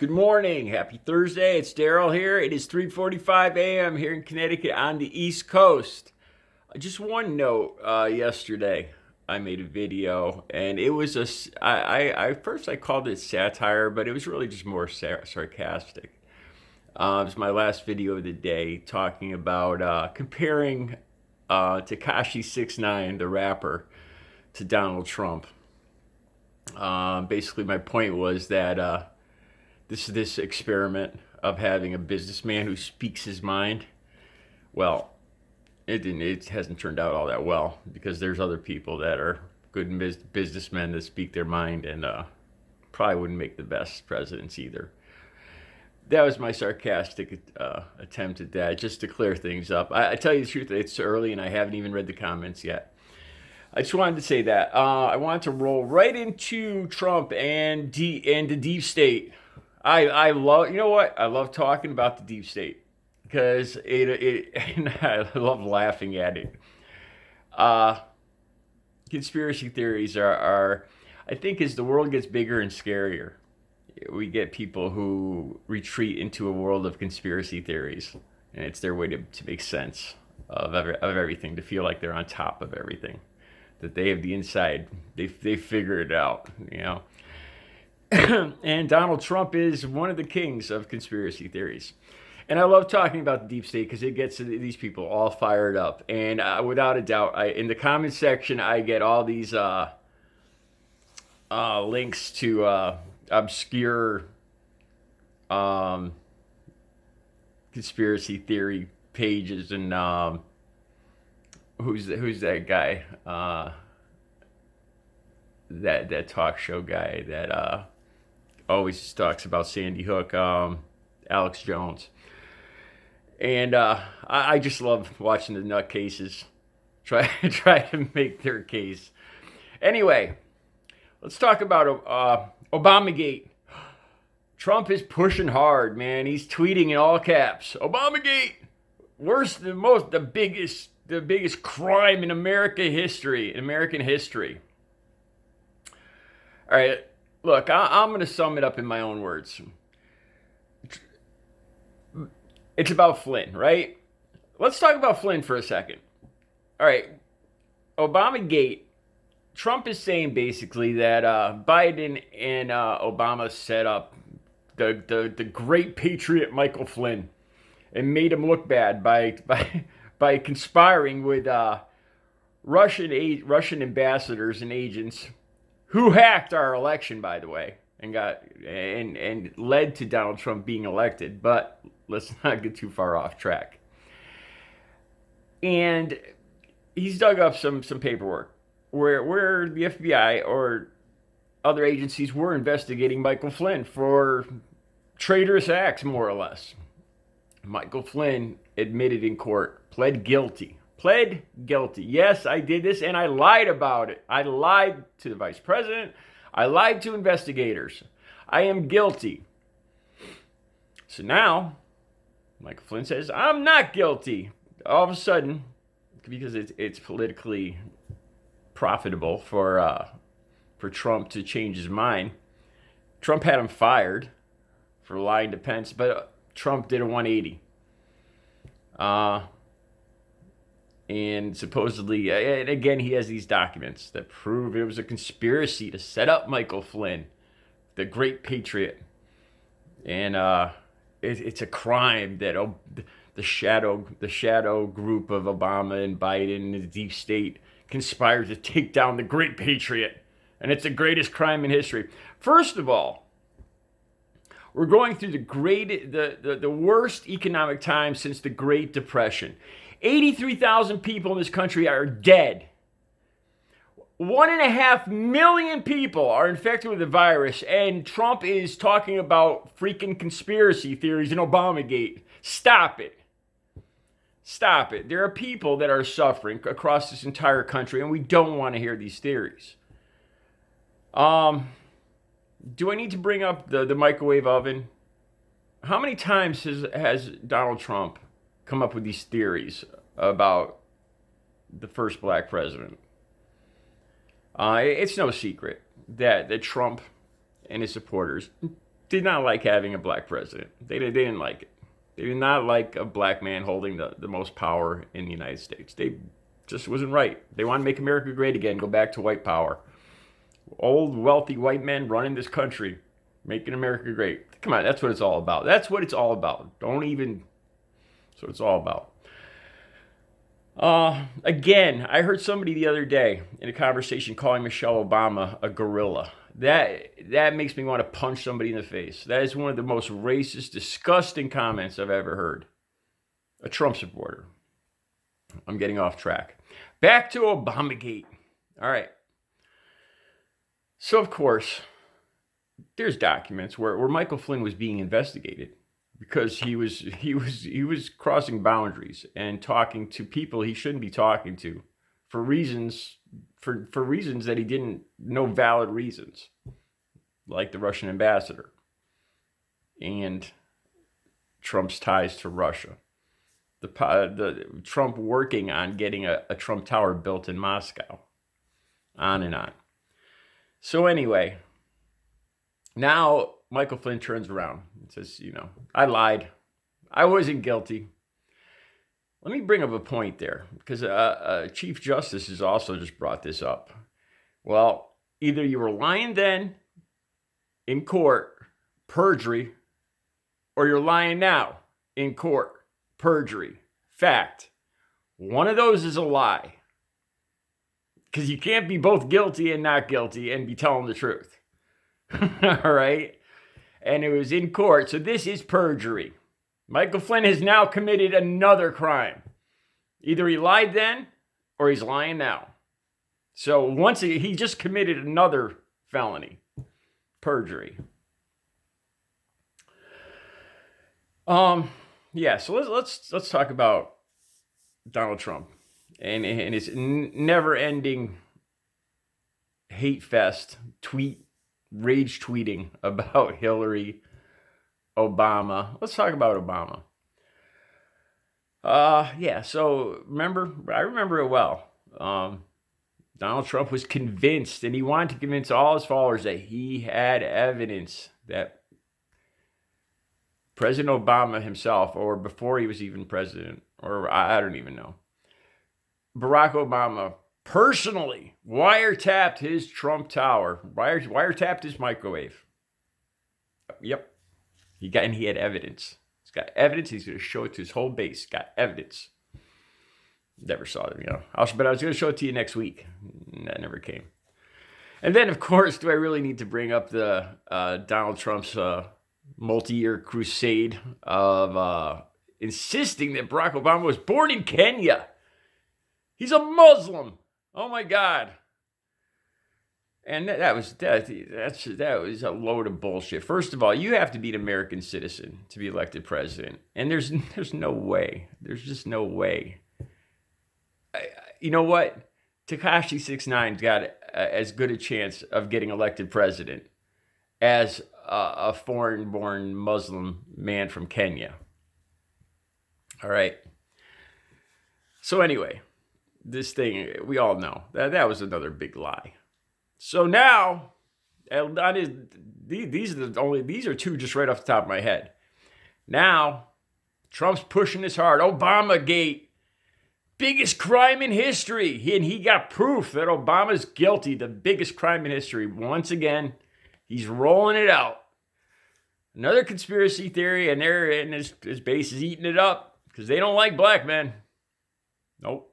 Good morning. Happy Thursday. It's Daryl here. It is 3:45 a.m. here in Connecticut on the East Coast. Just one note. Yesterday, I made a video, and it was first I called it satire, but it was really just more sarcastic. It was my last video of the day, talking about comparing Tekashi 69, the rapper, to Donald Trump. Basically, my point was that this experiment of having a businessman who speaks his mind, well, it hasn't turned out all that well, because there's other people that are good businessmen that speak their mind and probably wouldn't make the best presidents either. That was my sarcastic attempt at that, just to clear things up. I tell you the truth, it's early and I haven't even read the comments yet. I just wanted to say that. I wanted to roll right into Trump and the deep state. I love, you know what? I love talking about the deep state because and I love laughing at it. Conspiracy theories are, I think, as the world gets bigger and scarier, we get people who retreat into a world of conspiracy theories, and it's their way to make sense of everything, to feel like they're on top of everything, that they have the inside, they figure it out, you know. And Donald Trump is one of the kings of conspiracy theories. And I love talking about the deep state because it gets these people all fired up. And without a doubt, in the comment section, I get all these links to obscure conspiracy theory pages. And who's that guy? That talk show guy that always talks about Sandy Hook, Alex Jones. And I just love watching the nutcases try to make their case. Anyway, let's talk about Obamagate. Trump is pushing hard, man. He's tweeting in all caps. Obamagate, the biggest crime in American history. All right, look, I'm going to sum it up in my own words. It's about Flynn, right? Let's talk about Flynn for a second. All right, Obamagate. Trump is saying basically that Biden and Obama set up the great Patriot Michael Flynn and made him look bad by conspiring with Russian ambassadors and agents who hacked our election, by the way, and led to Donald Trump being elected. But let's not get too far off track. And he's dug up some paperwork where the FBI or other agencies were investigating Michael Flynn for traitorous acts, more or less. Michael Flynn admitted in court, pled guilty. Yes, I did this, and I lied about it. I lied to the vice president. I lied to investigators. I am guilty. So now, Michael Flynn says, I'm not guilty. All of a sudden, because it's politically profitable for Trump to change his mind, Trump had him fired for lying to Pence, but Trump did a 180. And supposedly, and again, he has these documents that prove it was a conspiracy to set up Michael Flynn, the great patriot. And it's a crime that the shadow group of Obama and Biden and the deep state conspired to take down the great patriot. And it's the greatest crime in history. First of all, we're going through the worst economic time since the Great Depression. 83,000 people in this country are dead. 1.5 million people are infected with the virus, and Trump is talking about freaking conspiracy theories in Obamagate. Stop it. There are people that are suffering across this entire country, and we don't want to hear these theories. Do I need to bring up the microwave oven? How many times has Donald Trump come up with these theories about the first black president? It's no secret that Trump and his supporters did not like having a black president. They didn't like it. They did not like a black man holding the most power in the United States. They just wasn't right. They want to make America great again, go back to white power. Old, wealthy white men running this country, making America great. Come on, that's what it's all about. That's what it's all about. That's what it's all about. Again, I heard somebody the other day in a conversation calling Michelle Obama a gorilla. That makes me want to punch somebody in the face. That is one of the most racist, disgusting comments I've ever heard. A Trump supporter. I'm getting off track. Back to Obamagate. All right. So, of course, there's documents where Michael Flynn was being investigated because he was crossing boundaries and talking to people he shouldn't be talking to for reasons that he didn't know, valid reasons, like the Russian ambassador and Trump's ties to Russia. The Trump working on getting a Trump Tower built in Moscow, on and on. So anyway, now Michael Flynn turns around and says, I lied. I wasn't guilty. Let me bring up a point there, because Chief Justice has also just brought this up. Well, either you were lying then in court, perjury, or you're lying now in court, perjury, fact. One of those is a lie. Because you can't be both guilty and not guilty and be telling the truth. All right? And it was in court, so this is perjury. Michael Flynn has now committed another crime. Either he lied then or he's lying now. So once he just committed another felony, perjury. Yeah, so let's talk about Donald Trump and his never-ending hate fest rage tweeting about Hillary, Obama. Let's talk about Obama. Yeah, so I remember it well. Donald Trump was convinced, and he wanted to convince all his followers that he had evidence that President Obama himself, or before he was even president, or I don't even know, Barack Obama personally wiretapped his Trump Tower, wiretapped his microwave. Yep. He had evidence. He's got evidence. He's going to show it to his whole base. Got evidence. Never saw it, but I was going to show it to you next week. That never came. And then, of course, do I really need to bring up the Donald Trump's multi-year crusade of insisting that Barack Obama was born in Kenya? He's a Muslim. Oh my God. And that was a load of bullshit. First of all, you have to be an American citizen to be elected president, and there's no way. There's just no way. You know what? Tekashi 6ix9ine's got as good a chance of getting elected president as a foreign-born Muslim man from Kenya. All right. So anyway, this thing, we all know that was another big lie. So now, these are two just right off the top of my head. Now, Trump's pushing this hard. Obamagate, biggest crime in history. He got proof that Obama's guilty, the biggest crime in history. Once again, he's rolling it out. Another conspiracy theory, and his base is eating it up because they don't like black men. Nope.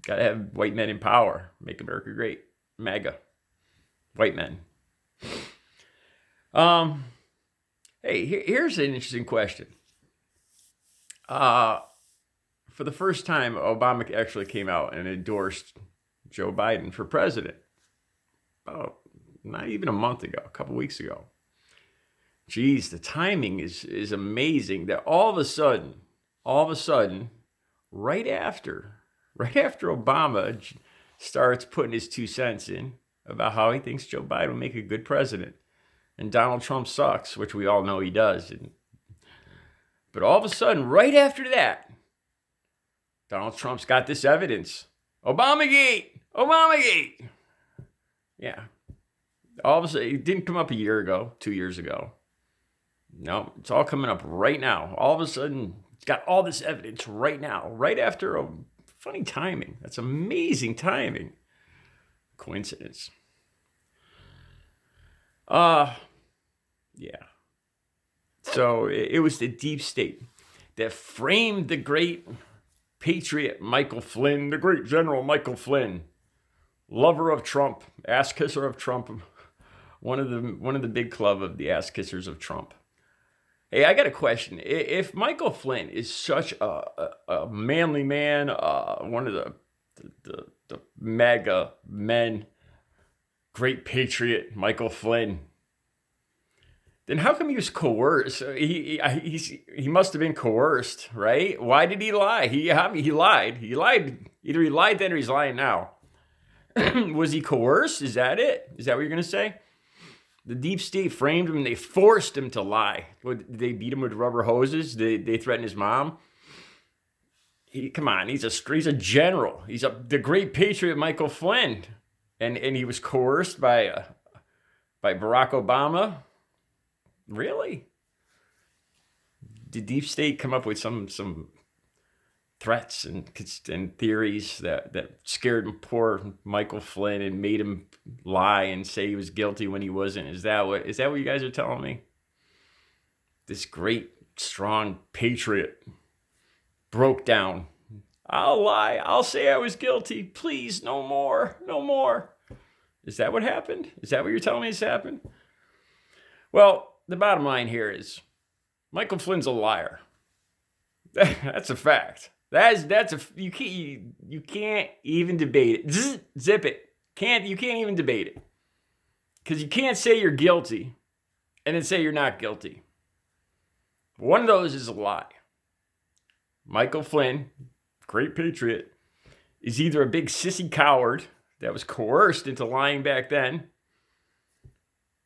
Got to have white men in power. Make America great. MAGA. White men. Hey, here's an interesting question. For the first time, Obama actually came out and endorsed Joe Biden for president. Oh, not even a month ago, a couple weeks ago. Geez, the timing is amazing that all of a sudden, right after Obama starts putting his 2 cents in about how he thinks Joe Biden will make a good president and Donald Trump sucks, which we all know he does. But all of a sudden, right after that, Donald Trump's got this evidence. Obamagate. Yeah. All of a sudden, it didn't come up a year ago, 2 years ago. No, it's all coming up right now. All of a sudden, it's got all this evidence right now, right after a funny timing. That's amazing timing. Coincidence. Yeah. So it was the deep state that framed the great Patriot Michael Flynn, the great General Michael Flynn, lover of Trump, ass kisser of Trump, one of the big club of the ass kissers of Trump. Hey, I got a question. If Michael Flynn is such a manly man, one of the mega men, great patriot, Michael Flynn, then how come he was coerced? He must have been coerced, right? Why did he lie? He lied. He lied. Either he lied then or he's lying now. Was he coerced? Is that it? Is that what you're going to say? The deep state framed him and they forced him to lie. They beat him with rubber hoses. They threatened his mom. Come on, he's a general. He's the great patriot Michael Flynn. And he was coerced by Barack Obama. Really? Did Deep State come up with some threats and theories that scared poor Michael Flynn and made him lie and say he was guilty when he wasn't? Is that what you guys are telling me? This great, strong patriot broke down. I'll lie. I'll say I was guilty. Please, no more. No more. Is that what happened? Is that what you're telling me has happened? Well, the bottom line here is Michael Flynn's a liar. That's a fact. You can't even debate it. Zip it. You can't even debate it. Because you can't say you're guilty and then say you're not guilty. One of those is a lie. Michael Flynn, great patriot, is either a big sissy coward that was coerced into lying back then,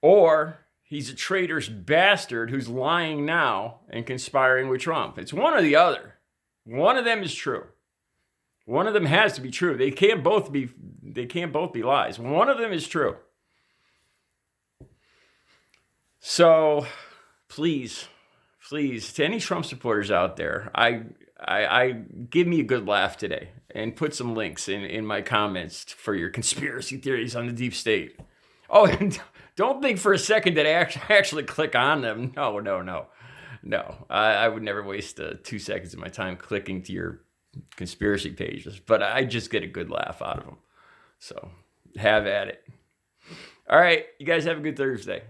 or he's a traitorous bastard who's lying now and conspiring with Trump. It's one or the other. One of them is true. One of them has to be true. They can't both be lies. One of them is true. So please, to any Trump supporters out there, I give me a good laugh today and put some links in my comments for your conspiracy theories on the deep state. Oh, and don't think for a second that I actually click on them. No. I would never waste 2 seconds of my time clicking to your conspiracy pages, but I just get a good laugh out of them. So have at it. All right, you guys have a good Thursday.